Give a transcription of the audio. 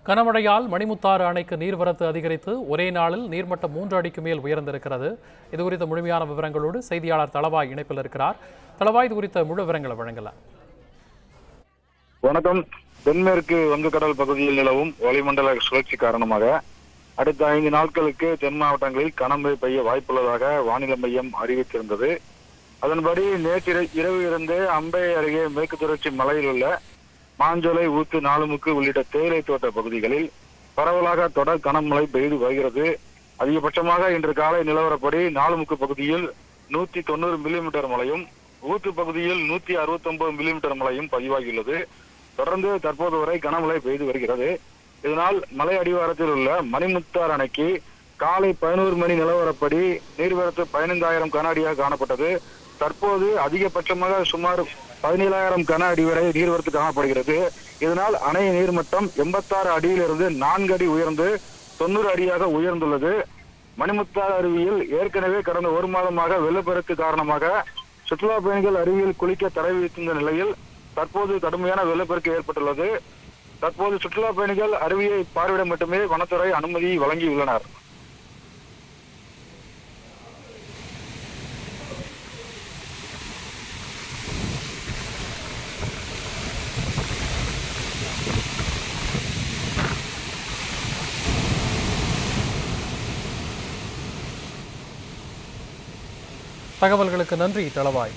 கனமழையால் மணிமுத்தாறு அணைக்கு நீர்வரத்து அதிகரித்து ஒரே நாளில் நீர்மட்டம் 3 அடிக்கு மேல் உயர்ந்திருக்கிறது. இது குறித்த முழுமையான விவரங்களோடு செய்தியாளர் தளவாய் இணைப்பில் இருக்கிறார். தளவாய், இது குறித்த முழு விவரங்களை வழங்கலாம். வணக்கம். தென்மேற்கு வங்கக்கடல் பகுதியில் நிலவும் வளிமண்டல சுழற்சி காரணமாக அடுத்த 5 நாட்களுக்கு தென் மாவட்டங்களில் கனமழை பெய்ய வாய்ப்புள்ளதாக வானிலை மையம் அறிவித்திருந்தது. அதன்படி நேற்று இரவு இருந்து அம்பை அருகே மேற்கு தொடர்ச்சி மலையில் உள்ள மாஞ்சோலை, ஊத்து, நாலுமுக்கு உள்ளிட்ட தேயிலை தோட்ட பகுதிகளில் பரவலாக தொடர் கனமழை பெய்து வருகிறது. அதிகபட்சமாக இன்று காலை நிலவரப்படி நாலுமுக்கு பகுதியில் 190 மில்லிமீட்டர் மழையும், ஊத்து பகுதியில் 169 மில்லிமீட்டர் மழையும் பதிவாகியுள்ளது. தொடர்ந்து தற்போது வரை கனமழை பெய்து வருகிறது. இதனால் மலை அடிவாரத்தில் உள்ள மணிமுத்தாறு அணைக்கு காலை 11 மணி நிலவரப்படி நீர்வரத்து 15,000 கன அடியாக காணப்பட்டது. தற்போது அதிகபட்சமாக சுமார் 17,000 கன அடி வரை நீர்வரத்து காணப்படுகிறது. இதனால் அணை நீர்மட்டம் 86 அடியிலிருந்து 4 அடி உயர்ந்து 90 அடியாக உயர்ந்துள்ளது. மணிமுத்தாறு அருவியில் ஏற்கனவே கடந்த ஒரு மாதமாக வெள்ளப்பெருக்கு காரணமாக சுற்றுலா பயணிகள் அருவியில் குளிக்க தடை விதித்திருந்த நிலையில் தற்போது கடுமையான வெள்ளப்பெருக்கு ஏற்பட்டுள்ளது. தற்போது சுற்றுலா பயணிகள் அருவியை பார்வையிட மட்டுமே வனத்துறை அனுமதி வழங்கியுள்ளனர். தகவல்களுக்கு நன்றி தளவாய்.